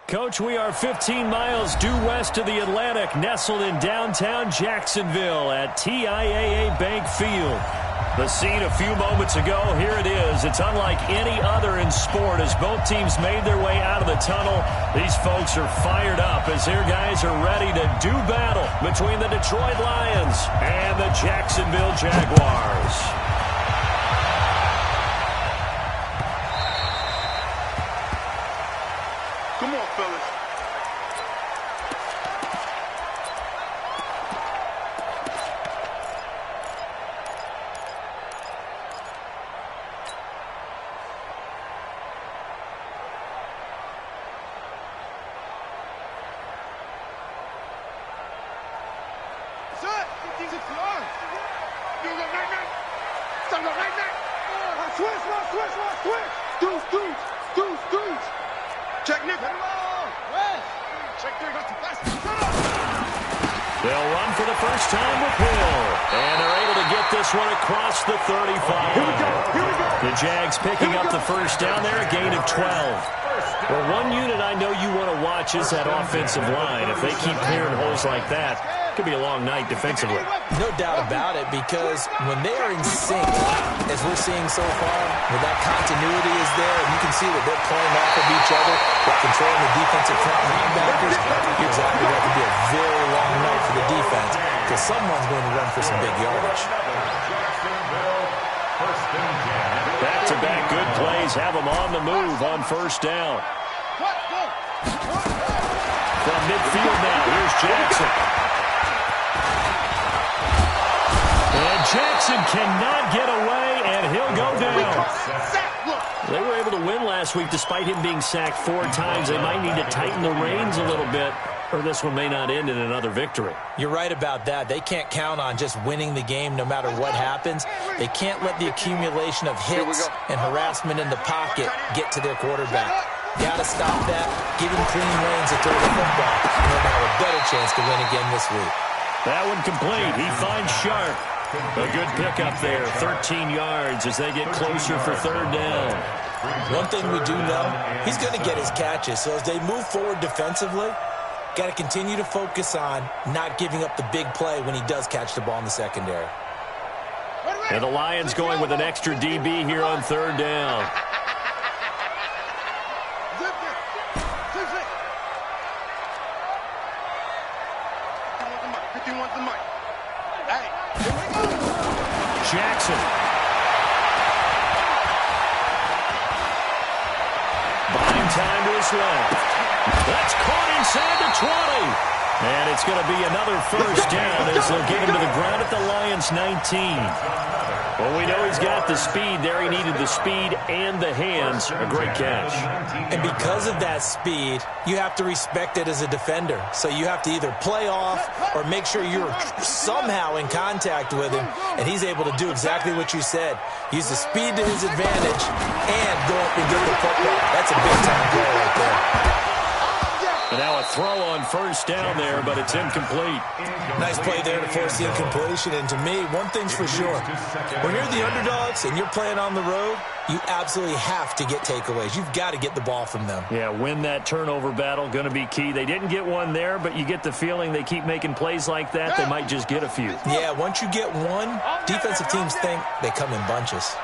Coach, we are 15 miles due west of the Atlantic, nestled in downtown Jacksonville at TIAA Bank Field. The scene a few moments ago, here it is. It's unlike any other in sport as both teams made their way out of the tunnel. These folks are fired up as their guys are ready to do battle between the Detroit Lions and the Jacksonville Jaguars. Come on, fellas. They'll run for the first time with Hill. And they're able to get this one across the 35. Here we go. The Jags picking up the first down there, a gain of 12. Well, one unit I know you want to watch is that offensive line. If they keep clearing holes like that, it could be a long night defensively. No doubt about it, because when they are in sync, as we're seeing so far, when that continuity is there, and you can see that they're playing off of each other, while controlling the defensive front linebackers, you're exactly right. It could be a very long night for the defense, because someone's going to run for some big yardage. Back-to-back good plays have them on the move on first down. From midfield now, here's Jackson. And Jackson cannot get away, and he'll go down. They were able to win last week despite him being sacked 4 times. They might need to tighten the reins a little bit, or this one may not end in another victory. You're right about that. They can't count on just winning the game no matter what happens. They can't let the accumulation of hits and harassment in the pocket get to their quarterback. Got to stop that. Give him clean reins to throw the football. And they'll have a better chance to win again this week. That one complete. He finds Sharp. A good pickup there. 13 yards as they get closer for third down. One thing we do know, he's going to get his catches. So as they move forward defensively, got to continue to focus on not giving up the big play when he does catch the ball in the secondary. And the Lions going with an extra DB here on third down. Jackson. Buying time to his left. That's caught inside the 20. And it's going to be another first down as they'll get him to the ground at the Lions' 19. Well, we know he's got the speed there. He needed the speed and the hands. A great catch. And because of that speed, you have to respect it as a defender. So you have to either play off or make sure you're somehow in contact with him. And he's able to do exactly what you said. Use the speed to his advantage and go up and get the football. That's a big-time play right there. And now a throw on first down there, but it's incomplete. Nice play there to force the incompletion. And to me, one thing's for sure. When you're the underdogs and you're playing on the road, you absolutely have to get takeaways. You've got to get the ball from them. Yeah, win that turnover battle, going to be key. They didn't get one there, but you get the feeling they keep making plays like that, they might just get a few. Yeah, once you get one, defensive teams think they come in bunches.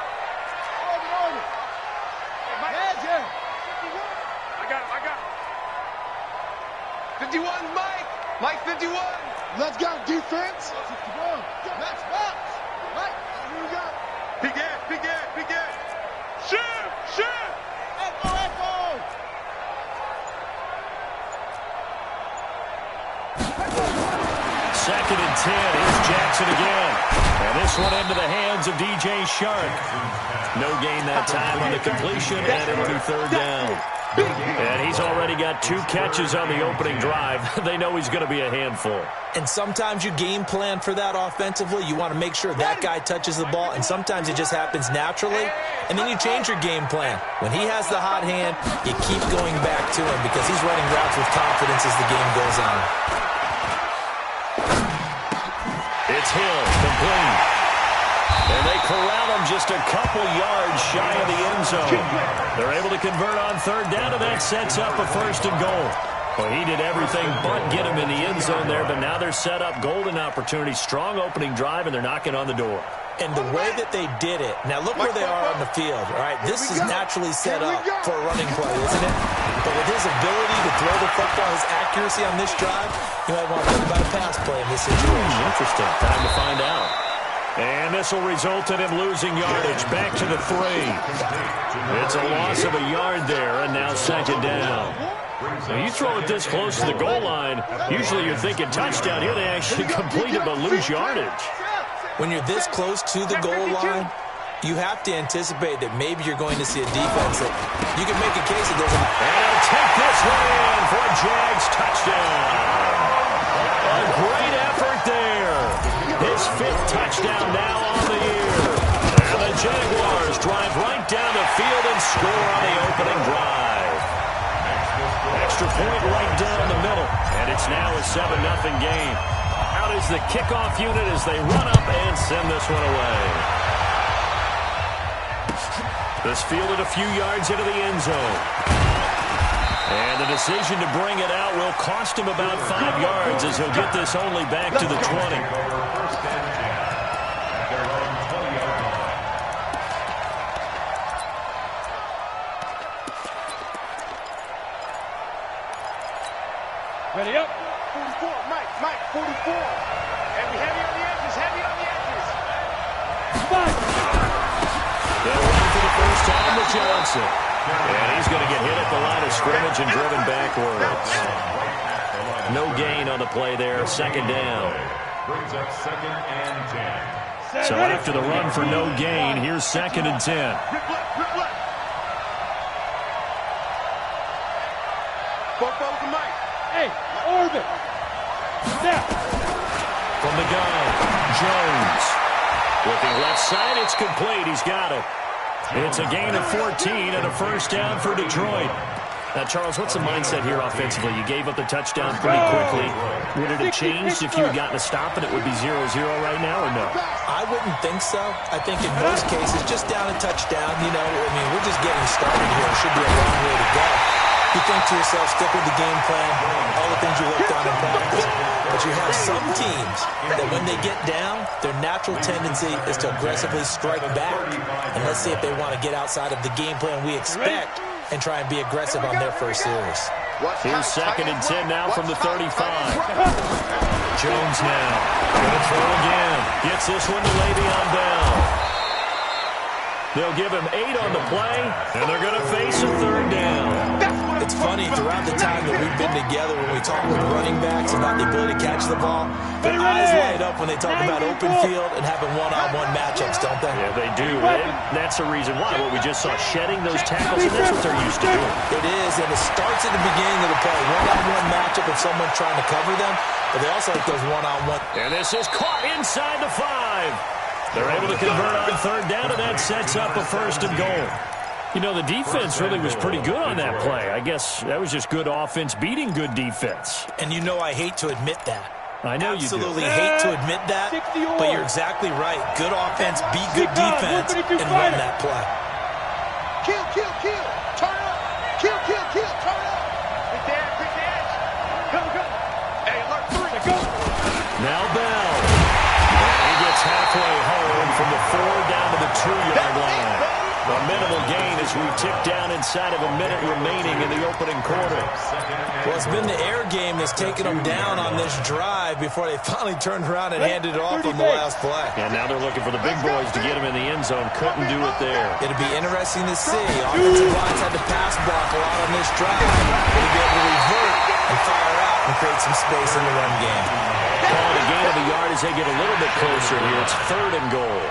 51, Mike. Mike 51. Let's go, defense. Max box. Mike, here we go. Begin. Shoot. Echo. Second and 10. Here's Jackson again. And this one into the hands of DJ Shark. No gain that time on the completion, and it'll be third down. And he's already got 2 catches on the opening drive. They know he's going to be a handful. And sometimes you game plan for that offensively. You want to make sure that guy touches the ball, and sometimes it just happens naturally. And then you change your game plan. When he has the hot hand, you keep going back to him because he's running routes with confidence as the game goes on. It's Hill, complete. And they corral him just a couple yards shy of the end zone. They're able to convert on third down, and that sets up a first and goal. Well, he did everything but get him in the end zone there, but now they're set up golden opportunity, strong opening drive, and they're knocking on the door. And the way that they did it, now look where they are on the field. All right, this is naturally set up for a running play, isn't it? But with his ability to throw the football, his accuracy on this drive, you might want to think about a pass play in this situation. Interesting. Time to find out. And this will result in him losing yardage. Back to the 3. It's a loss of a yard there, and now second down. Now you throw it this close to the goal line, usually you're thinking touchdown. Here they actually complete it but lose yardage. When you're this close to the goal line, you have to anticipate that maybe you're going to see a defense that you can make a case that doesn't. And he'll take this one in for a Jags touchdown. A great effort there. His 5th touchdown now on the year. And the Jaguars drive right down the field and score on the opening drive. Extra point right down the middle. And it's now a 7-0 game. Out is the kickoff unit as they run up and send this one away. This fielded a few yards into the end zone. And the decision to bring it out will cost him about 5 yards as he'll get this only back to the 20. Ready up. 44, Mike, 44. And we heavy on the edges, They'll run for the first time with Johnson. And he's going to get hit at the line of scrimmage and driven backwards. No gain on the play there, second down. Brings up 2nd and 10. So after the run for no gain, here's 2nd and 10. Rip left. Both to Mike. Hey, orbit. Snap. From the gun, Jones. Looking left side, it's complete. He's got it. It's a gain of 14 and a first down for Detroit. Now, Charles, what's the mindset here offensively? You gave up the touchdown pretty quickly. Would it have changed if you had gotten a stop and it would be 0-0 right now, or no? I wouldn't think so. I think in most cases, just down a touchdown, we're just getting started here. It should be a long way to go. You think to yourself, stick with the game plan, all the things you worked on in practice. But you have some teams that when they get down, their natural tendency is to aggressively strike back. And let's see if they want to get outside of the game plan we expect and try and be aggressive on their first series. Here's 2nd and 10 now from the 35. Jones now. Going to throw again. Gets this one to Le'Veon Bell. They'll give him 8 on the play, and they're going to face a third down. It's funny, throughout the time that we've been together, when we talk with running backs about the ability to catch the ball, their eyes light up when they talk about open field and having one-on-one matchups, don't they? Yeah, they do. And that's the reason why. What we just saw, shedding those tackles, and that's what they're used to doing. It is, and it starts at the beginning of the play. One-on-one matchup if someone's trying to cover them, but they also like those one-on-one. And this is caught inside the 5. They're able to convert on third down, and that sets up a first and goal. You know, the defense really was pretty good on that play. I guess that was just good offense beating good defense. And you know I hate to admit that. I know you do. Absolutely hate to admit that, but you're exactly right. Good offense beat good defense and run that play. Kill. Turn up. Kill. Turn up. Quick dash. Go. Hey, alert 3. Go. Now Bell. And he gets halfway home from the 4 down to the 2-yard line. A minimal gain as we tick down inside of a minute remaining in the opening quarter. Well, it's been the air game that's taken them down on this drive before they finally turned around and handed it off on the last play. And now they're looking for the big boys to get him in the end zone. Couldn't do it there. It'll be interesting to see. Offensive lines had to pass block a lot on this drive. Will he be able to revert and fire out and create some space in the run game? Call it a gain of a yard as they get a little bit closer here. It's 3rd and goal.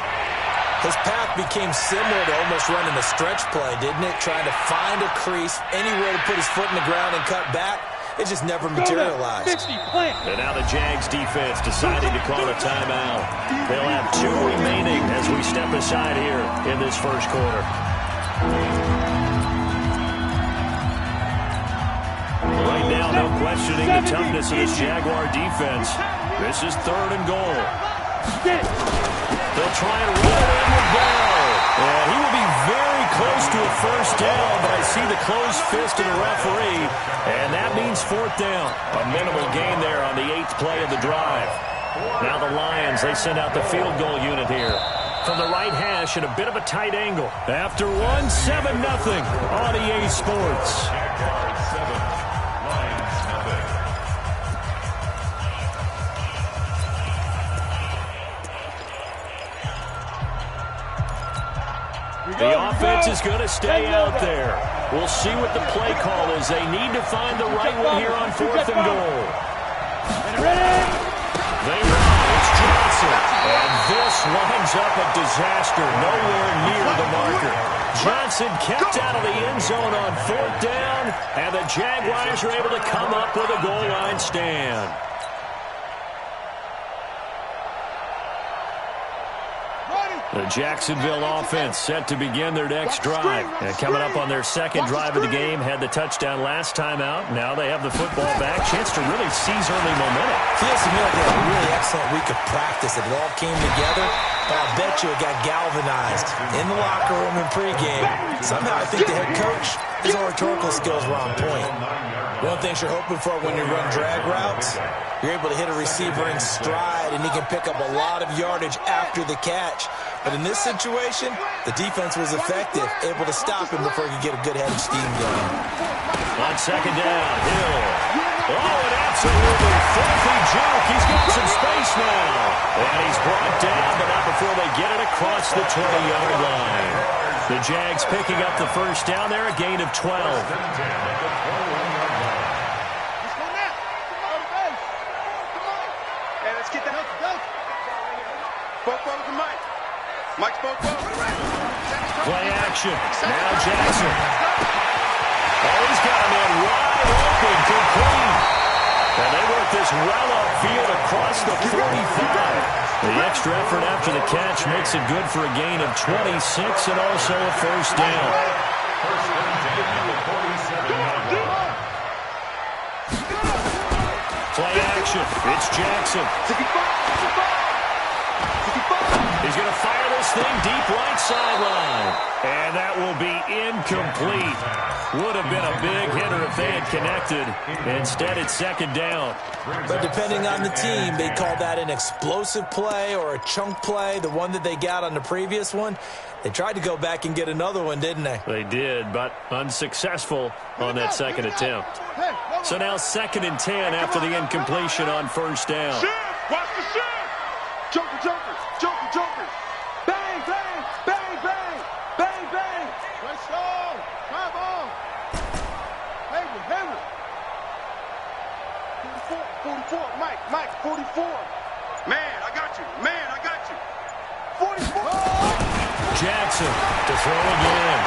His path became similar to almost running a stretch play, didn't it? Trying to find a crease, anywhere to put his foot in the ground and cut back. It just never materialized. And now the Jags defense deciding to call a timeout. They'll have 2 remaining as we step aside here in this first quarter. Right now, no questioning the toughness of this Jaguar defense. This is 3rd and goal. They'll try and run it in with Bell. And he will be very close to a first down, but I see the closed fist of the referee, and that means fourth down. A minimal gain there on the 8th play of the drive. Now the Lions, they send out the field goal unit here. From the right hash at a bit of a tight angle. After one, 7-0 on EA Sports. Jaguars 7, Lions nothing. The offense is going to stay out there. We'll see what the play call is. They need to find the right one here on 4th and goal. They run. It's Johnson. And this winds up a disaster. Nowhere near the marker. Johnson kept out of the end zone on 4th down, and the Jaguars are able to come up with a goal line stand. The Jacksonville offense set to begin their next drive. And coming up on their second drive of the game, had the touchdown last time out. Now they have the football back. Chance to really seize early momentum. Feels to me like they had a really excellent week of practice. It all came together, but I'll bet you it got galvanized in the locker room in pregame. Somehow I think the head coach, his oratorical skills were on point. One of the things you're hoping for when you run drag routes, you're able to hit a receiver in stride, and he can pick up a lot of yardage after the catch. But in this situation, the defense was effective, able to stop him before he could get a good head of steam going. On second down, Hill. Oh, an absolutely filthy joke. He's got some space now. And he's brought down, but not before they get it across the 20-yard line. The Jags picking up the first down there, a gain of 12. Mike's both. Play action. Now Jackson. Oh, he's got him in wide open, complete. And they work this well upfield across the 45. The extra effort after the catch makes it good for a gain of 26 and also a first down. Play action. It's Jackson. He's going to fire this thing deep right sideline. And that will be incomplete. Would have been a big hitter if they had connected. Instead, it's second down. But depending on the team, they call that an explosive play or a chunk play, the one that they got on the previous one. They tried to go back and get another one, didn't they? They did, but unsuccessful on that second attempt. So now 2nd and 10 after the incompletion on first down. Watch the shift. Joker. Bang, bang, bang, bang, bang, bang. Let's go. Come on. Hayward. 44, Mike, 44. Man, I got you. 44. Jackson to throw again.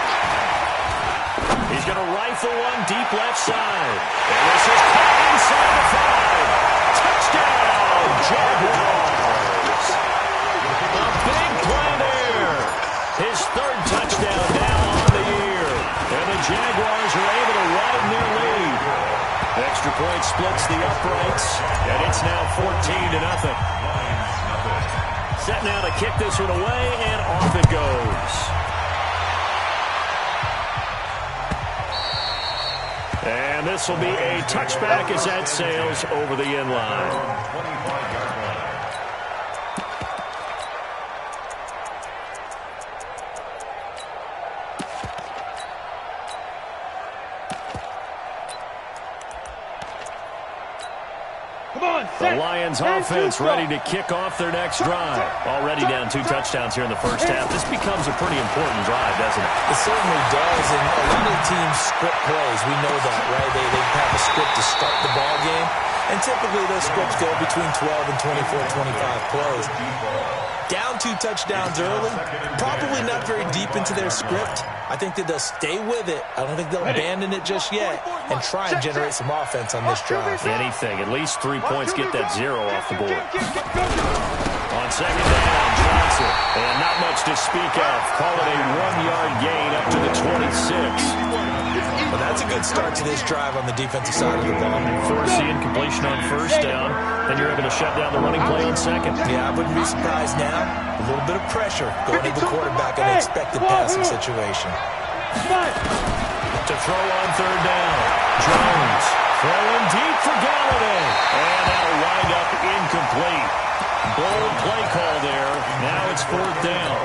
He's going to rifle one deep left side. And this is caught inside the 5. Touchdown, Jaguars. A big play there. His 3rd touchdown now on the year. And the Jaguars are able to widen their lead. Extra point splits the uprights. And it's now 14-0. Set now to kick this one away, and off it goes. And this will be a touchback as that sails over the end line. The Lions offense ready to kick off their next drive. Already down 2 touchdowns here in the first half. This becomes a pretty important drive, doesn't it? It certainly does, and a lot of teams script plays. We know that, right? They have a script to start the ball game, and typically those scripts go between 12 and 24, 25 plays. Down 2 touchdowns early, probably not very deep into their script. I think that they'll stay with it. I don't think they'll abandon it just yet and try and generate some offense on this drive. Anything. At least 3 points, get that 0 off the board. On second down, Johnson. And not much to speak of. Call it a 1-yard gain up to the 26. Well, that's a good start to this drive on the defensive side of the ball. Force the incompletion on first down, then you're able to shut down the running play on second. Yeah, I wouldn't be surprised now. A little bit of pressure going to the quarterback in an expected passing situation. To throw on third down. Jones throwing deep for Galladay. And that'll wind up incomplete. Bold play call there. Now it's fourth down.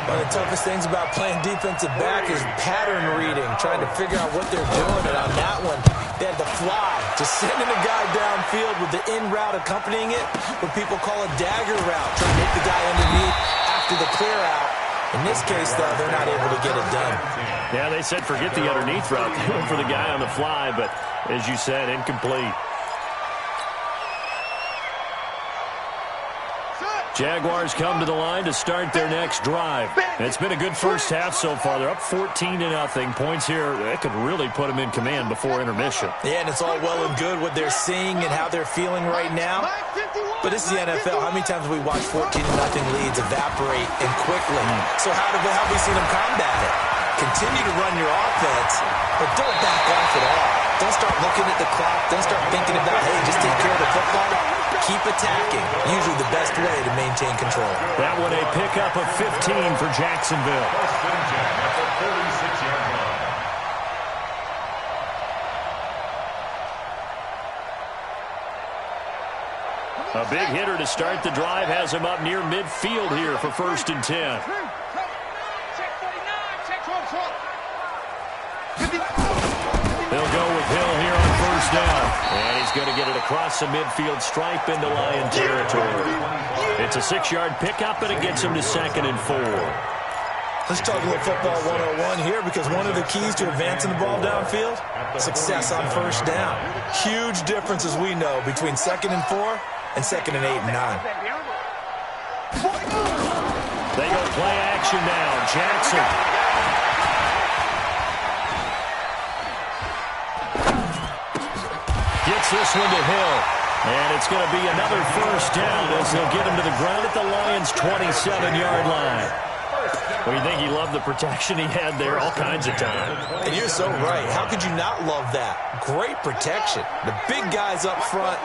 One of the toughest things about playing defensive back is pattern reading, trying to figure out what they're doing. And on that one, they had to fly, just sending a guy downfield with the in route accompanying it, what people call a dagger route, trying to hit the guy underneath after the clear out. In this case, though, they're not able to get it done. Yeah, they said forget the underneath route. They went for the guy on the fly, but as you said, incomplete. Jaguars come to the line to start their next drive. It's been a good first half so far. They're up 14-0. Points here, that could really put them in command before intermission. Yeah, and it's all well and good what they're seeing and how they're feeling right now. But this is the NFL. How many times have we watched 14-0 leads evaporate and quickly? So how have we seen them combat it? Continue to run your offense, but don't back off at all. Don't start looking at the clock. Don't start thinking about, hey, just take care of the football. Keep attacking. Usually the best way to maintain control. That one a pickup of 15 for Jacksonville. A big hitter to start the drive has him up near midfield here for 1st and 10. They'll go with Hill here on first down. And he's going to get it across the midfield stripe into Lion territory. It's a 6-yard pickup, and it gets him to 2nd and 4. Let's talk a little football 101 here, because one of the keys to advancing the ball downfield, success on first down. Huge difference, as we know, between 2nd and 4 and 2nd and 8 and 9. They go play action now. Jackson. Gets this one to Hill. And it's going to be another first down as they'll get him to the ground at the Lions' 27-yard line. Well, you think he loved the protection he had there all kinds of time. And you're so right. How could you not love that? Great protection. The big guys up front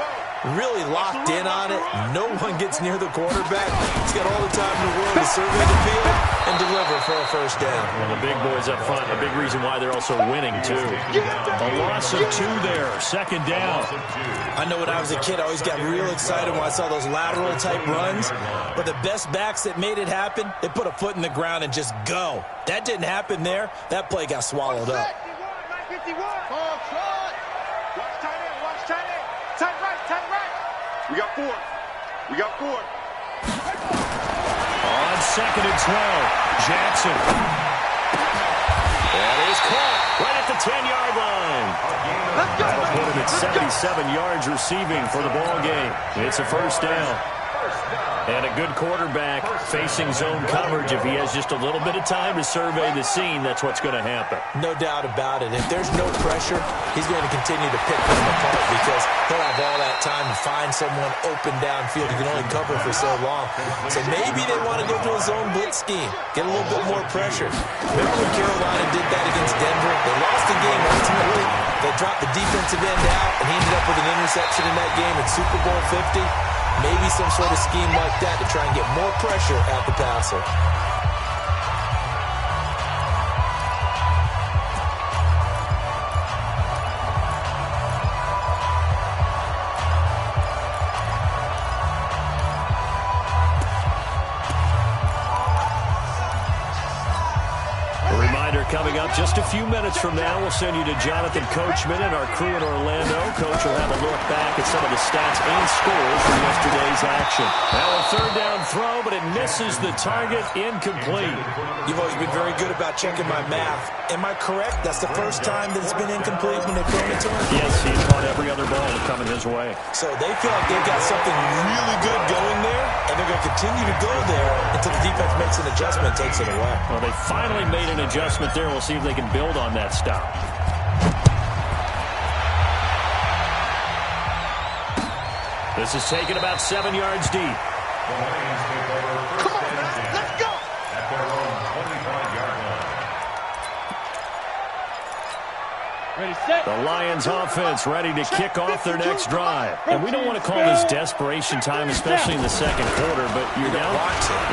really locked in on it. No one gets near the quarterback. He's got all the time in the world to survey the field and deliver for a first down. Well, the big boys up front, a big reason why they're also winning, too. A loss of 2 there, 2nd down. I know when I was a kid, I always got real excited when I saw those lateral-type runs. But the best backs that made it happen, they put a foot in the ground and just go. That didn't happen there. That play got swallowed up. We got 4. We got 4. On 2nd and 12, Jackson. That is caught right at the 10-yard line. That'll put him at 77 yards receiving for the ball game. It's a first down. And a good quarterback facing zone coverage. If he has just a little bit of time to survey the scene, that's what's going to happen. No doubt about it. If there's no pressure, he's going to continue to pick them apart because he'll have all that time to find someone open downfield. He can only cover for so long. So maybe they want to go to a zone blitz scheme, get a little bit more pressure. Remember when Carolina did that against Denver? They lost the game ultimately. They dropped the defensive end out, and he ended up with an interception in that game in Super Bowl 50. Maybe some sort of scheme like that to try and get more pressure at the passer. Coming up just a few minutes from now, we'll send you to Jonathan Coachman and our crew in Orlando. Coach will have a look back at some of the stats and scores from yesterday's action. Now a third down throw, but it misses the target, incomplete. You've always been very good about checking my math. Am I correct? That's the first time that it's been incomplete when they've thrown it to him? Yes, he's caught every other ball coming his way. So they feel like they've got something really good going there, and they're going to continue to go there until the defense makes an adjustment and takes it away. Well, they finally made an adjustment there. We'll see if they can build on that stop. This is taken about 7 yards deep. The Lions take over first Come on, and man. 10 Let's go. at their own 25-yard line. Ready, set. The Lions offense ready to kick off their next drive. And we don't want to call this desperation time, especially in the second quarter, but you're down.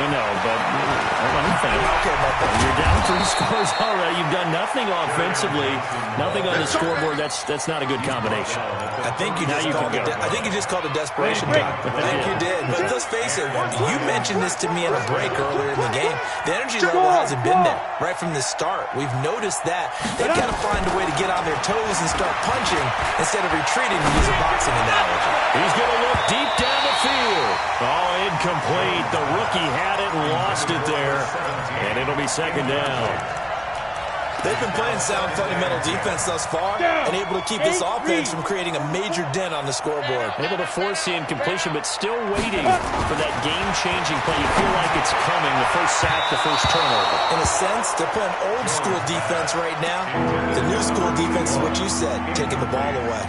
You know, but let me think. Okay about that. You're down 3 scores already. You've done nothing offensively, nothing on the scoreboard. That's not a good combination. I think you just called it desperation time. I think you did. But let's face it, you mentioned this to me in a break earlier in the game. The energy level hasn't been there right from the start. We've noticed that. They've got to find a way to get on their toes and start punching instead of retreating, to use a boxing analogy. He's going to look deep down the field. Oh, incomplete. The rookie had it and lost it there. And it'll be second down. They've been playing sound fundamental defense thus far and able to keep this offense from creating a major dent on the scoreboard. Able to force the incompletion, but still waiting for that game-changing play. You feel like it's coming, the first sack, the first turnover. In a sense, they're playing old-school defense right now. The new-school defense is what you said, taking the ball away.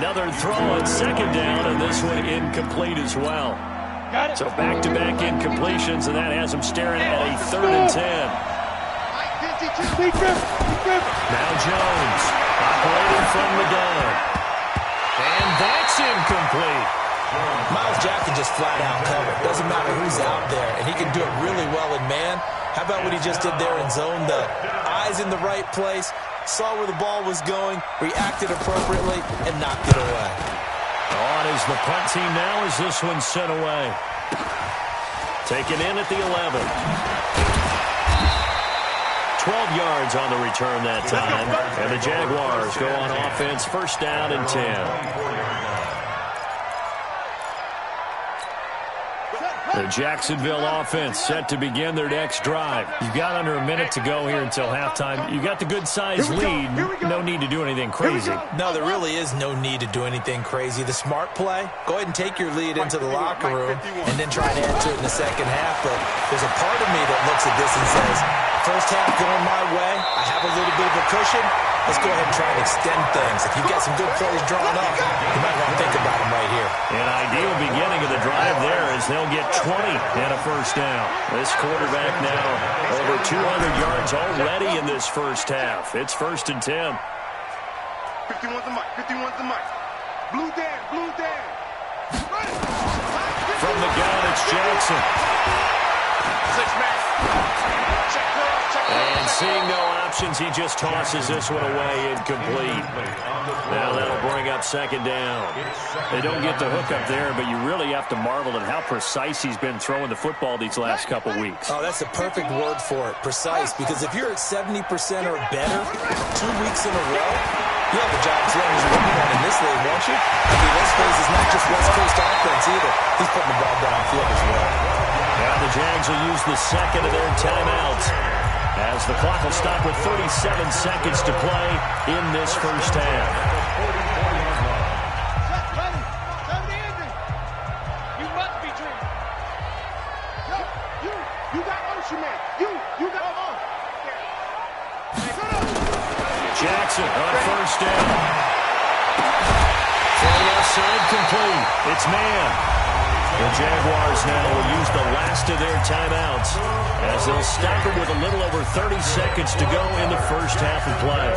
Another throw on second down, and this one incomplete as well. So back-to-back incompletions, and that has them staring at a 3rd and 10. Now Jones, operating from the gun. And that's incomplete. Miles Jack can just flat out cover. Doesn't matter who's out there, and he can do it really well in man. How about what he just did there in zone, though? Eyes in the right place, saw where the ball was going, reacted appropriately, and knocked it away. On is the punt team now as this one's sent away. Taken in at the 11. 12 yards on the return that time. And the Jaguars go on offense, first down and 10. The Jacksonville offense set to begin their next drive. You've got under a minute to go here until halftime. You've got the good-sized lead. No need to do anything crazy. No, there really is no need to do anything crazy. The smart play, go ahead and take your lead into the locker room and then try to add to it in the second half. But there's a part of me that looks at this and says, first half going my way, I have a little bit of a cushion. Let's go ahead and try and extend things. If you've got some good plays drawn up, you might want to think about them right here. An ideal beginning of the drive there as they'll get 20 and a first down. This quarterback now over 200 yards already in this first half. It's 1st and 10. 51's the mic. 51's the mic. Blue Dan. Blue Dan. From the gun, it's Jackson. 6-man. Check girl. Check girl. And seeing no options, he just tosses this one away incomplete. Now that'll bring up second down. They don't get the hook up there, but you really have to marvel at how precise he's been throwing the football these last couple weeks. Oh, that's the perfect word for it, precise, because if you're at 70% or better 2 weeks in a row, you have a job as long as you're working on in this league, won't you? I mean, let's face it's not just West Coast offense either. He's putting the ball down the field as well. Now the Jags will use the second of their timeouts as the clock will stop with 37 seconds to play in this first half. You must be dreaming. You got motion, man. You got on. Jackson on first down. Throw left side complete. It's man. The Jaguars now will use the last of their timeouts as they'll stop it with a little over 30 seconds to go in the first half of play.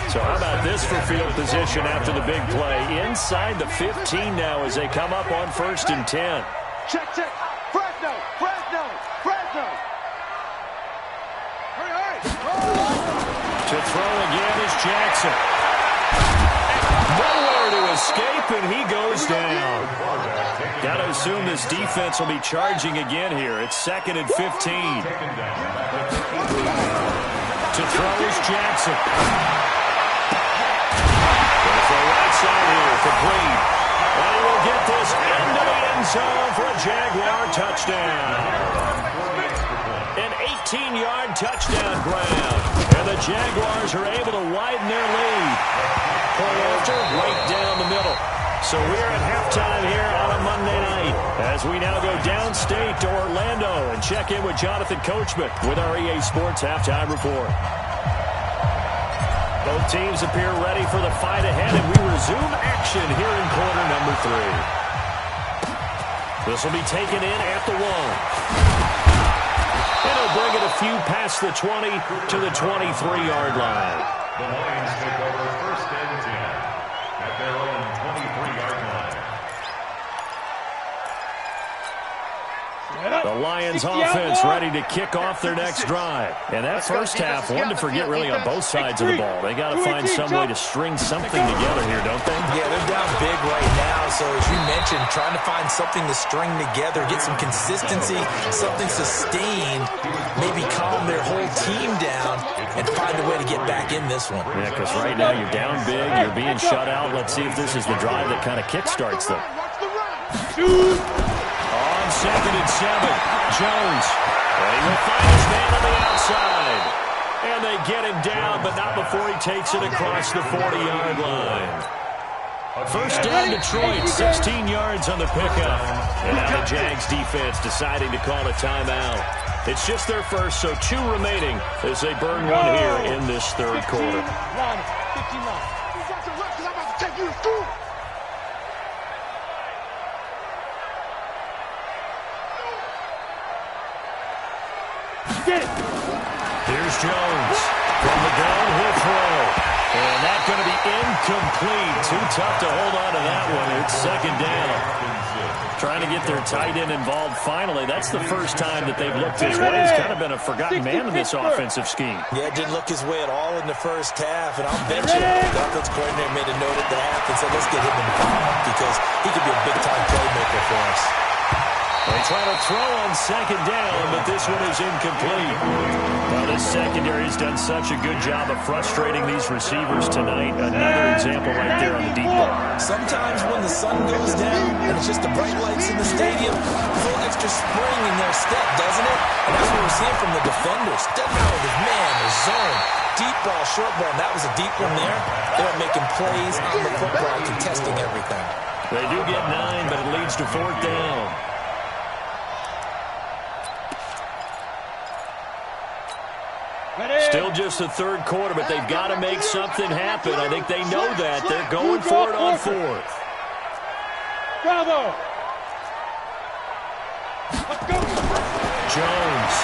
So how about this for field position after the big play? Inside the 15 now as they come up on 1st and 10. Check. Fresno. Hurry. To throw again is Jackson. Nowhere to escape, and he goes down. Got to assume this defense will be charging again here. It's 2nd and 15. To throw is Jackson. Going for right side here, complete. And he will get this into the end zone for a Jaguar touchdown. An 18-yard touchdown grab. And the Jaguars are able to widen their lead. Point after, right down the middle. So we're at halftime here on a Monday night as we now go downstate to Orlando and check in with Jonathan Coachman with our EA Sports Halftime Report. Both teams appear ready for the fight ahead, and we resume action here in quarter number 3. This will be taken in at the 1. And he'll bring it a few past the 20 to the 23-yard line. The Lions take over 1st and 10 at their own 23-yard line. The Lions offense ready to kick off their next drive. And that first half, one to forget really on both sides of the ball. They got to find some way to string something together here, don't they? Yeah, they're down big right now. So as you mentioned, trying to find something to string together, get some consistency, something sustained, maybe calm their whole team down and find a way to get back in this one. Yeah, because right now you're down big, you're being shut out. Let's see if this is the drive that kind of kickstarts them. On 2nd and 7, Jones. And he will find his man on the outside. And they get him down, but not before he takes it across the 40-yard line. First down, Detroit, 16 yards on the pickup. And now the Jags defense deciding to call a timeout. It's just their first, so 2 remaining as they burn one here in this third quarter. Here's Jones. From the gun, he'll throw. And that's going to be incomplete. Too tough to hold on to that one. It's 2nd down. Trying to get their tight end involved finally. That's the first time that they've looked his way. He's kind of been a forgotten man in this offensive scheme. Yeah, it didn't look his way at all in the first half. And I'll bet you the offense coordinator made a note at the half and said, let's get him involved because he could be a big-time playmaker for us. They try to throw on 2nd down, but this one is incomplete. Well, this secondary has done such a good job of frustrating these receivers tonight. Another example right there on the deep ball. Sometimes when the sun goes down and it's just the bright lights in the stadium, there's a little extra spring in their step, doesn't it? And that's what we're seeing from the defenders. Stepping out with his man, his zone. Deep ball, short ball, and that was a deep one there. They were making plays on the football, contesting everything. They do get 9, but it leads to 4th down. Still just the third quarter, but they've got to make something happen. I think they know that. They're going for it on 4th. Bravo. Let's go. Jones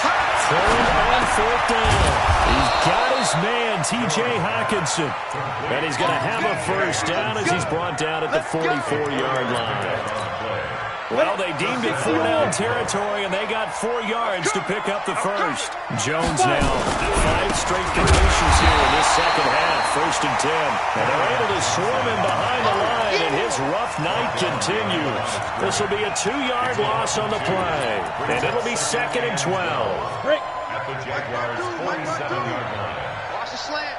throwing on 4th down. He's got his man, T.J. Hawkinson. And he's going to have a first down as he's brought down at the 44-yard line. Well, they deemed it 4-down territory, and they got 4 yards to pick up the first. Jones now 5 straight completions here in this second half, 1st and 10. And they're able to swarm him behind the line, and his rough night continues. This will be a 2-yard loss on the play, and it'll be 2nd and 12. At the Jaguars' 47-yard line. Watch the slant.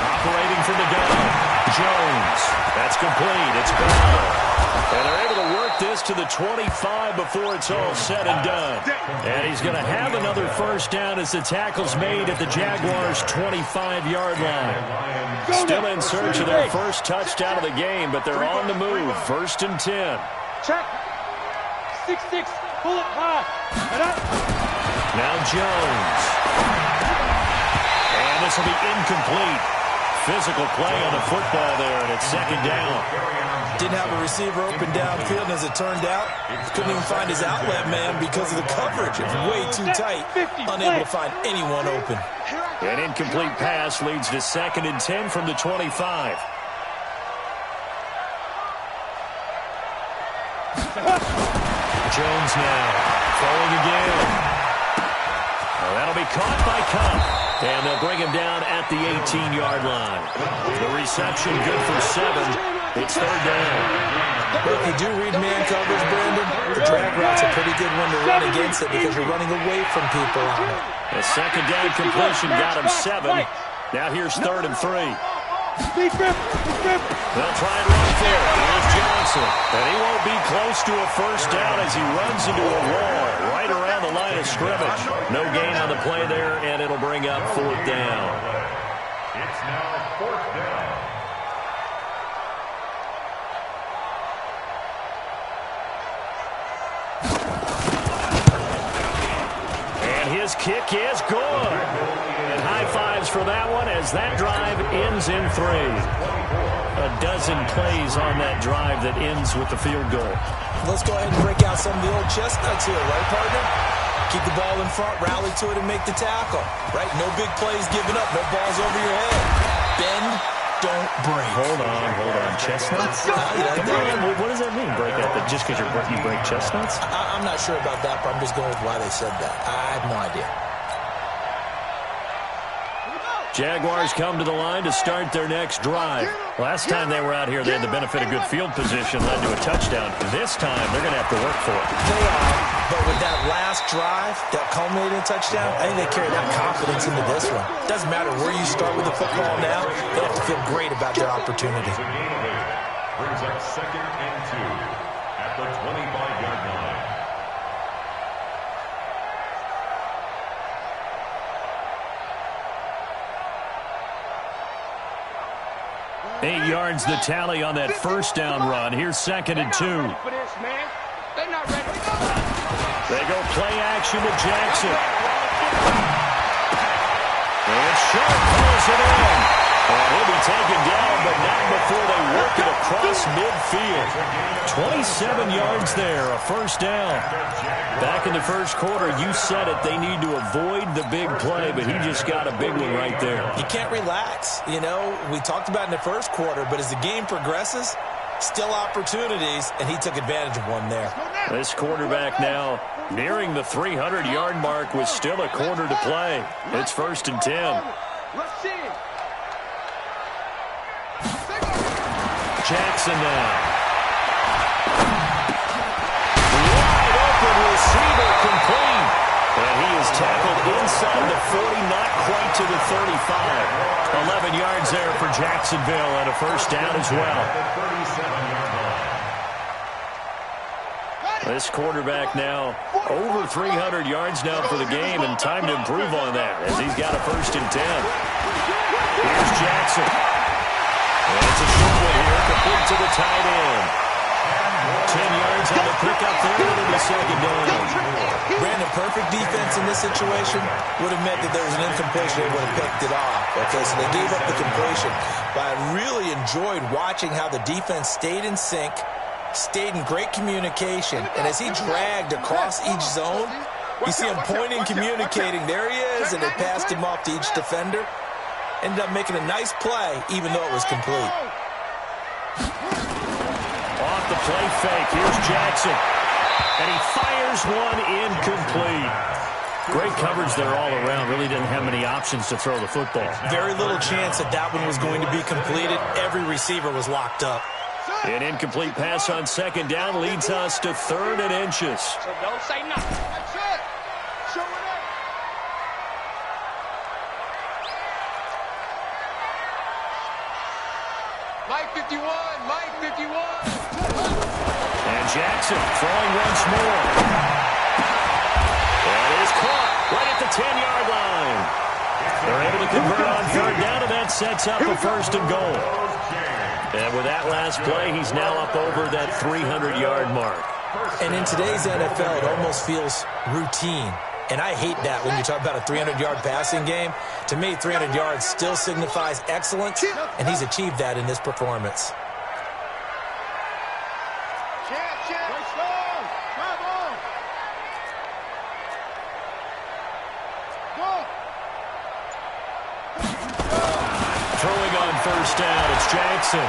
Operating from the gun. Jones. That's complete. It's Bell. And they're able to work this to the 25 before it's all said and done. And he's going to have another first down as the tackle's made at the Jaguars' 25-yard line. Still in search of their first touchdown of the game, but they're on the move. 1st and 10. Check. 6-6. Pull it high. Now Jones. And this will be incomplete. Physical play on the football there, and it's 2nd down. Didn't have a receiver open downfield, and as it turned out, couldn't even find his outlet man because of the coverage. It's way too tight, unable to find anyone open. An incomplete pass leads to 2nd and 10 from the 25. Jones now throwing again. Well, that'll be caught by Cup. And they'll bring him down at the 18-yard line. The reception good for 7. It's 3rd down. But if you do read man coverage, Brandon, the drag route's a pretty good one to run against it because you're running away from people on it. The 2nd down completion got him 7. Now here's 3rd and 3. They'll try and run for it. Here's Johnson. And he won't be close to a first down as he runs into a wall right around the line of scrimmage. No gain on the play there, and it'll bring up 4th down. It's now 4th down. And his kick is good. And high fives for that one as that drive ends in 3. A dozen plays on that drive that ends with the field goal. Let's go ahead and break out some of the old chestnuts here, right, partner? Keep the ball in front, rally to it, and make the tackle, right? No big plays given up, no balls over your head. Bend, don't break. Hold on. Chestnuts? Come on. What does that mean, break out? Just because you break chestnuts? I'm not sure about that, but I'm just going with why they said that. I have no idea. Jaguars come to the line to start their next drive. Last time they were out here, they had the benefit of good field position, led to a touchdown. This time, they're going to have to work for it. They are, but with that last drive, that culminating touchdown, I think they carry that confidence into this one. Doesn't matter where you start with the football now, they have to feel great about their opportunity. Brings up 2nd and 2 at the 25-yard line. 8 yards the tally on that first down run. Here's 2nd and 2. They go play action to Jackson. And Sharp pulls it in. And he'll be taken down, but not before they work it across midfield. 27 yards there, a first down. Back in the first quarter, you said it, they need to avoid the big play, but he just got a big one right there. You can't relax. You know, we talked about in the first quarter, but as the game progresses, still opportunities, and he took advantage of one there. This quarterback now nearing the 300-yard mark with still a quarter to play. It's 1st and 10. Jackson now. Wide open receiver complete. And he is tackled inside the 40, not quite to the 35. 11 yards there for Jacksonville and a first down as well. This quarterback now over 300 yards now for the game, and time to improve on that as he's got a 1st and 10. Here's Jackson. And it's a short one here, complete to the tight end. 10 yards on the pickup there, and it'll be 2nd down. Brandon, perfect defense in this situation would have meant that there was an incompletion. They would have picked it off. Okay, so they gave up the completion. But I really enjoyed watching how the defense stayed in sync, stayed in great communication, and as he dragged across each zone, you see him pointing, communicating. There he is, and they passed him off to each defender. Ended up making a nice play, even though it was complete. Off the play fake, here's Jackson. And he fires one incomplete. Great coverage there all around. Really didn't have many options to throw the football. Very little chance that that one was going to be completed. Every receiver was locked up. An incomplete pass on 2nd down leads us to 3rd and inches. So don't say nothing. That's it. Show it up. Mike 51, Mike 51. And Jackson throwing once more. That is caught right at the 10-yard line. They're able to convert on 3rd down, and that sets up a 1st and goal. And with that last play, he's now up over that 300-yard mark. And in today's NFL, it almost feels routine. And I hate that when you talk about a 300-yard passing game. To me, 300 yards still signifies excellence, and he's achieved that in this performance. Throwing on 1st down, it's Jackson.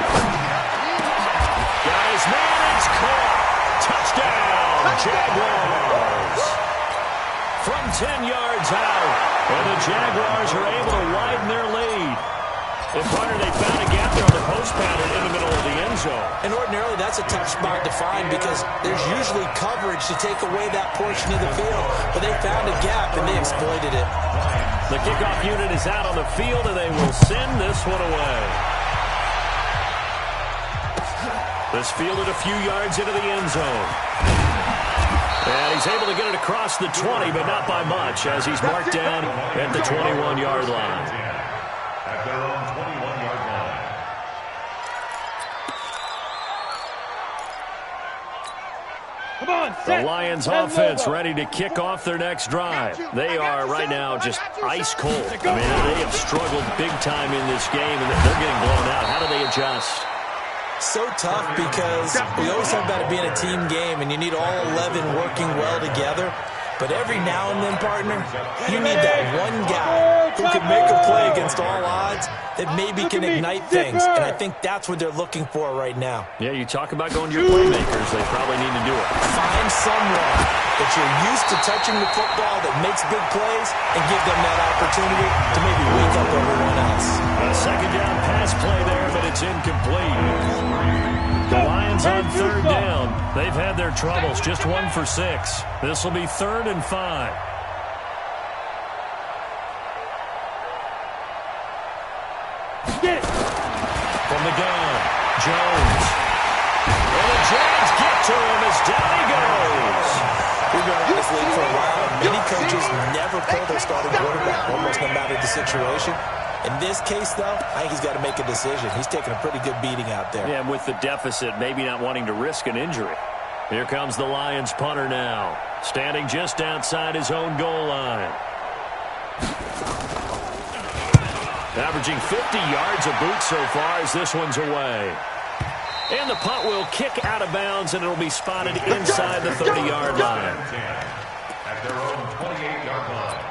Got his man, it's caught. Touchdown, Jaguars. From 10 yards out, and the Jaguars are able to widen their lead. And partner, they found a gap there on the post pattern in the middle of the end zone. And ordinarily, that's a tough spot to find because there's usually coverage to take away that portion of the field. But they found a gap, and they exploited it. The kickoff unit is out on the field, and they will send this one away. This fielded a few yards into the end zone. And he's able to get it across the 20, but not by much, as he's marked down at the 21-yard line. At their own 21-yard line. The Lions offense ready to kick off their next drive. They are right now just ice cold. I mean, they have struggled big time in this game, and they're getting blown out. How do they adjust? So tough because we always talk about it being a team game, and you need all 11 working well together. But every now and then, partner, you need that one guy who can make a play against all odds that maybe can ignite things. And I think that's what they're looking for right now. Yeah, you talk about going to your playmakers. They probably need to do it. Find someone that you're used to touching the football that makes big plays and give them that opportunity to maybe wake up everyone else. A second down pass play there, but it's incomplete. The Lions on third down. They've had their troubles, just 1 for 6. This will be 3rd and 5. Get it. From the gun, Jones. And the Jags get to him as down he goes. We've been in this league for a while. Many coaches never pull their starting quarterback, almost no matter the situation. In this case, though, I think he's got to make a decision. He's taking a pretty good beating out there. Yeah, and with the deficit, maybe not wanting to risk an injury. Here comes the Lions punter now, standing just outside his own goal line. Averaging 50 yards a boot so far as this one's away. And the punt will kick out of bounds, and it'll be spotted inside the 30-yard line. At their own 28-yard line.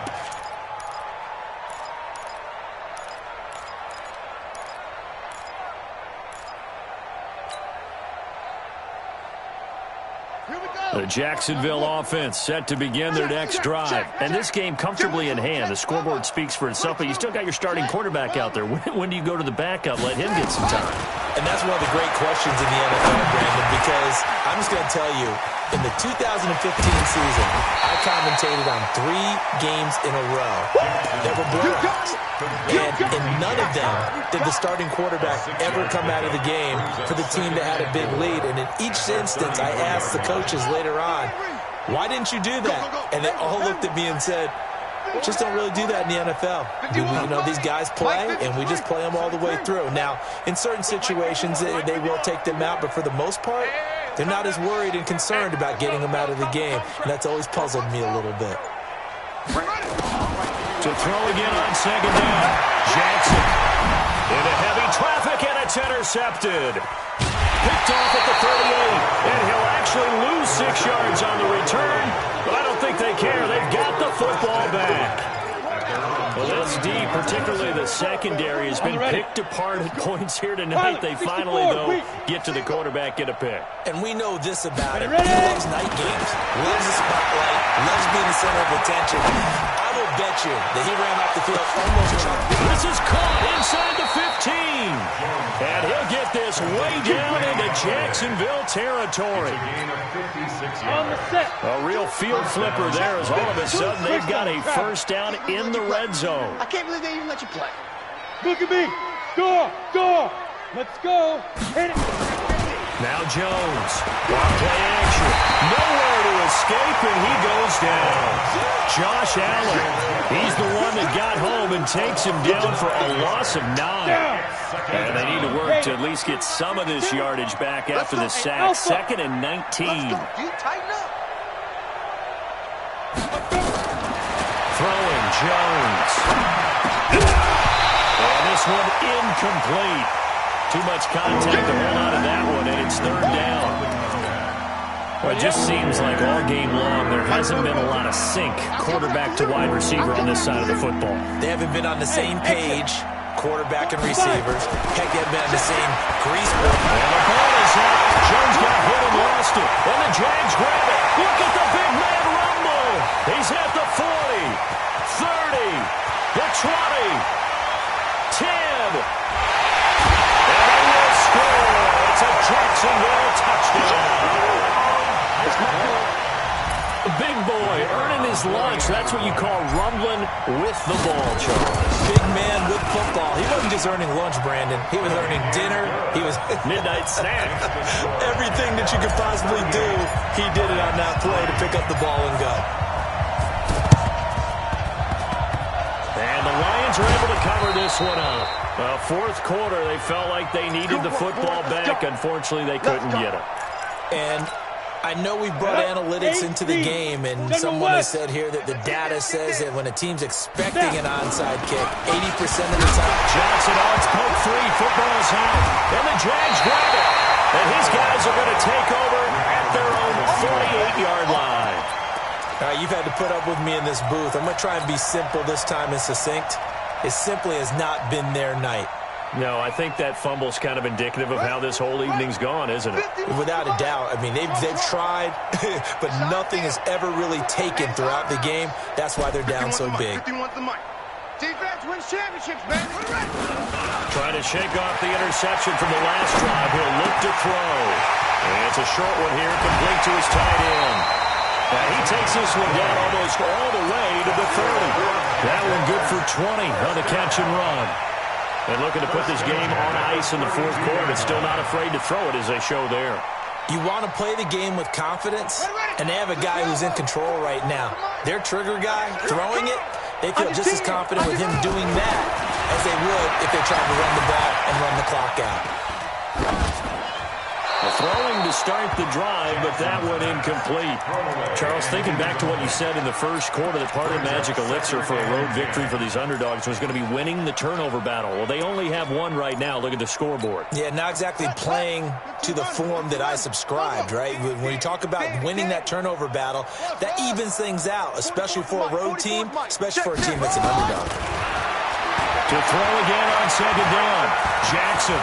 The Jacksonville offense set to begin their next drive. And this game comfortably in hand. The scoreboard speaks for itself, but you still got your starting quarterback out there. When do you go to the backup, let him get some time? And that's one of the great questions in the NFL, Brandon, because I'm just going to tell you, in the 2015 season, I commentated on 3 games in a row that were blowouts. And in none of them did the starting quarterback ever come out of the game for the team that had a big lead. And in each instance, I asked the coaches later on, why didn't you do that? And they all looked at me and said, just don't really do that in the NFL. You know, these guys play, and we just play them all the way through. Now, in certain situations, they will take them out, but for the most part, they're not as worried and concerned about getting them out of the game, and that's always puzzled me a little bit. To throw again on second down, Jackson into heavy traffic, and it's intercepted. Picked off at the 38, and he'll actually lose 6 yards on the return, but I don't think they care. They've got the football back. Well, this D, particularly the secondary, has been picked apart at points here tonight. They finally, though, get to the quarterback, get a pick. And we know this about him. He loves night games, loves the spotlight, loves being the center of attention. I will bet you that he ran off the field almost chucked. This is caught inside the 15. And he'll get this way down into Jacksonville territory. A real field flipper there as all of a sudden they've got a first down in the red zone. I can't believe they even let you play. Look at me. Score. Let's go. Hit it. Now Jones. Play action. Nowhere to escape, and he goes down. Josh Allen. He's the one that got home and takes him down for a loss of 9. And they need to work to at least get some of this yardage back after the sack. 2nd and 19. Throwing Jones. And this one incomplete. Too much contact to hold on to that one, and it's 3rd down. Well, it just seems like all game long there hasn't been a lot of sync quarterback to wide receiver on this side of the football. They haven't been on the same page, quarterback and receivers. Heck, they haven't been on the same grease board. And the ball is out. Jones got hit and lost it. And the Jags grab it. Look at the big man rumble. He's at the 40, 30, the 20, 10. And they will score. It's a Jacksonville touchdown. Big boy earning his lunch. That's what you call rumbling with the ball, Charles. Big man with football. He wasn't just earning lunch, Brandon. He was earning dinner. He was midnight snack. Everything that you could possibly do, he did it on that play to pick up the ball and go. And the Lions are able to cover this one up. Well, 4th quarter, they felt like they needed the football back. Unfortunately, they couldn't get it. And I know we brought analytics into the game, and someone has said here that the data says that when a team's expecting an onside kick, 80% of the time. Johnson on poke three. Football's out. And the Jags grab it. And his guys are going to take over at their own 48-yard line. All right, you've had to put up with me in this booth. I'm going to try and be simple this time and succinct. It simply has not been their night. No, I think that fumble's kind of indicative of how this whole evening's gone, isn't it? Without a doubt. I mean, they've tried, but nothing has ever really taken throughout the game. That's why they're down so big. Defense wins championships, baby. Trying to shake off the interception from the last drive. He'll look to throw. And it's a short one here, complete to his tight end. Now he takes this one down almost all the way to the 30. That one good for 20 on the catch and run. And looking to put this game on ice in the fourth quarter, but still not afraid to throw it as they show there. You want to play the game with confidence, and they have a guy who's in control right now. Their trigger guy, throwing it, they feel just as confident with him doing that as they would if they tried to run the ball and run the clock out. Throwing to start the drive, but that one incomplete. Charles, thinking back to what you said in the first quarter, that part of the magic elixir for a road victory for these underdogs was going to be winning the turnover battle. Well, they only have one right now. Look at the scoreboard. Yeah, not exactly playing to the form that I subscribed, right? When you talk about winning that turnover battle, that evens things out, especially for a road team, especially for a team that's an underdog. To throw again on second down, Jackson.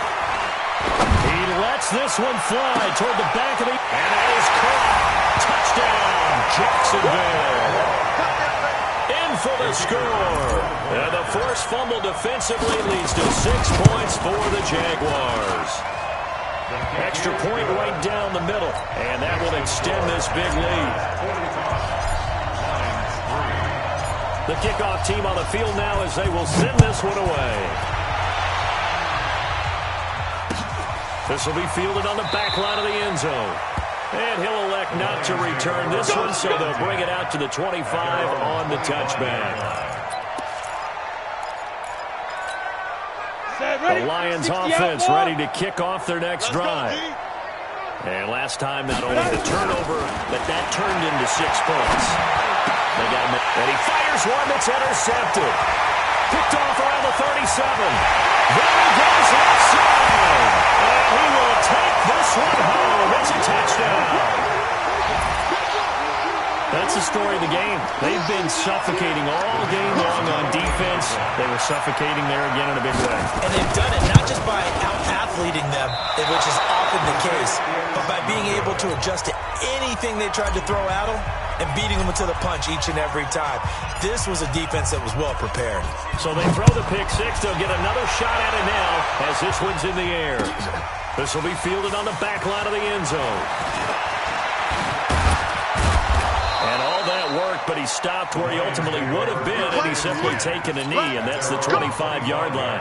He lets this one fly toward the back of the... And that is caught. Touchdown, Jacksonville. In for the score. And the forced fumble defensively leads to 6 points for the Jaguars. Extra point right down the middle. And that will extend this big lead. The kickoff team on the field now as they will send this one away. This will be fielded on the back line of the end zone. And he'll elect not to return this one, so they'll bring it out to the 25 on the touchback. The Lions offense ready to kick off their next drive. And last time, not only the turnover, but that turned into 6 points. They got him, and he fires one that's intercepted. Picked off around the 37. There he goes left side. And he will take this one home. It's a touchdown. That's the story of the game. They've been suffocating all game long on defense. They were suffocating there again in a big way. And they've done it not just by out-athleting them, which is often the case, but by being able to adjust to anything they tried to throw at them and beating them to the punch each and every time. This was a defense that was well prepared. So they throw the pick six. They'll get another shot at it now as this one's in the air. This will be fielded on the back line of the end zone. And all that worked, but he stopped where he ultimately would have been, and he's simply taken a knee, and that's the 25-yard line.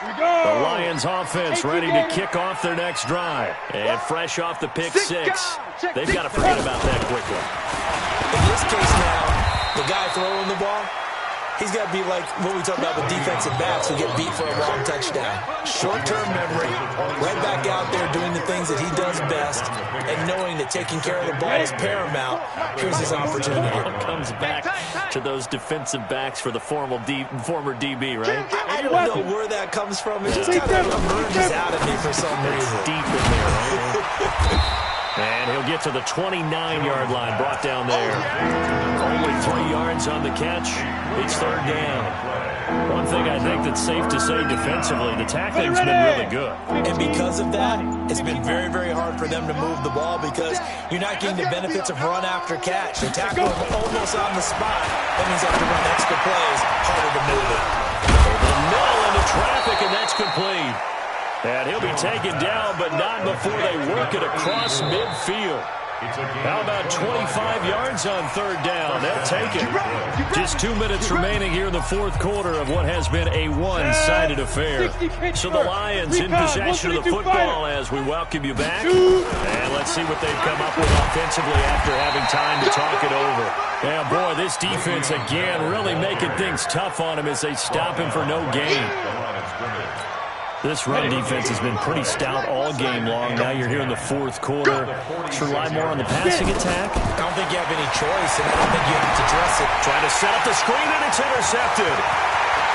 The Lions offense ready to kick off their next drive. And fresh off the pick six. They've got to forget about that quickly. In this case now, the guy throwing the ball, he's got to be like what we talk about with defensive backs who get beat for a long touchdown. Short-term memory, right back out there doing the things that he does best, and knowing that taking care of the ball is paramount. Here's his opportunity. Comes back to those defensive backs for the former DB, right? I don't know where that comes from. It just kind of emerges out of me for some reason. Deep in there, right? And he'll get to the 29-yard line, brought down there. Only 3 yards on the catch. It's third down. One thing I think that's safe to say defensively, the tackling's been really good. And because of that, it's been very, very hard for them to move the ball because you're not getting the benefits of run after catch. They're tackling almost on the spot. That means they have to run extra plays, harder to move it. Over the middle into traffic, and that's complete. And he'll be taken down, but not before they work it across midfield. How about 25 yards on third down? They'll take it. Just 2 minutes remaining here in the fourth quarter of what has been a one-sided affair. So the Lions in possession of the football as we welcome you back. And let's see what they've come up with offensively after having time to talk it over. Yeah, boy, this defense again really making things tough on him as they stop him for no gain. This run defense has been pretty stout all game long. Now you're here in the fourth quarter. To rely more on the passing attack? I don't think you have any choice, and I don't think you have to dress it. Trying to set up the screen, and it's intercepted.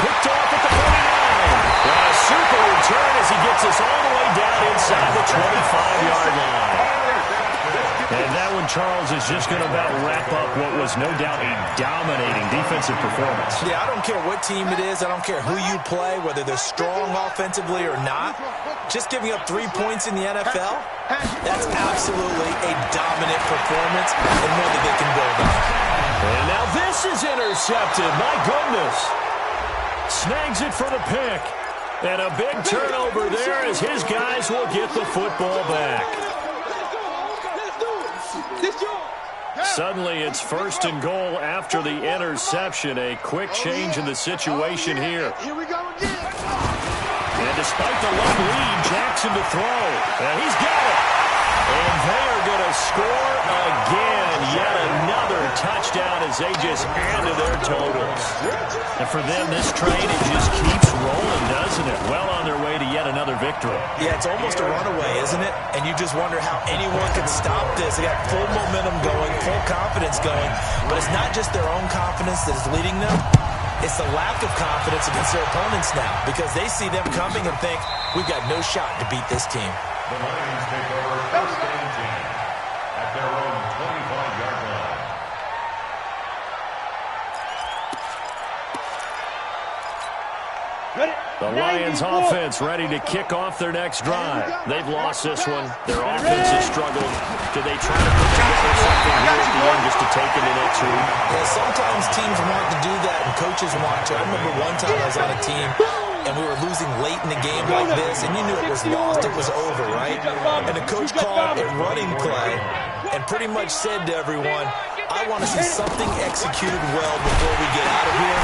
Picked off at the 49. And a super return as he gets us all the way down inside the 25-yard line. And that one, Charles, is just going to about wrap up what was no doubt a dominating defensive performance. Yeah, I don't care what team it is. I don't care who you play, whether they're strong offensively or not. Just giving up 3 points in the NFL, that's absolutely a dominant performance and more that they can build on. And now this is intercepted. My goodness. Snags it for the pick. And a big turnover there as his guys will get the football back. Suddenly, it's 1st and goal after the interception. A quick change in the situation here. Here we go again. And despite the late lead, Jackson to throw. And he's got it. And they are going to score again. Yet another touchdown as they just added their totals. And for them, this train, it just keeps rolling, doesn't it? Well on their way to yet another victory. Yeah, it's almost a runaway, isn't it? And you just wonder how anyone can stop this. They got full momentum going, full confidence going. But it's not just their own confidence that is leading them. It's the lack of confidence against their opponents now because they see them coming and think, we've got no shot to beat this team. The Lions take over 1st and 10 at their own 25-yard line. The Lions offense ready to kick off their next drive. They've lost this one. Their offense has struggled. Do they try to put together something here at the end just to take into next week? Yeah, sometimes teams want to do that and coaches want to. I remember one time I was on a team and we were losing late in the game like this, and you knew it was lost. It was over, right? And the coach called a running play and pretty much said to everyone, I want to see something executed well before we get out of here.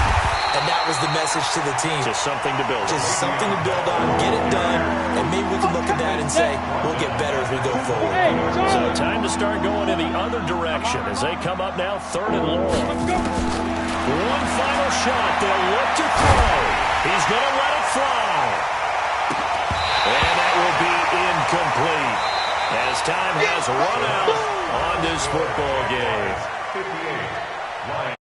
And that was the message to the team. Just something to build on. Just something to build on, get it done, and maybe we can look at that and say, we'll get better as we go forward. So time to start going in the other direction as they come up now 3rd and long. One final shot. They'll look to throw. He's going to let it fly. And that will be incomplete as time has run out on this football game. 58.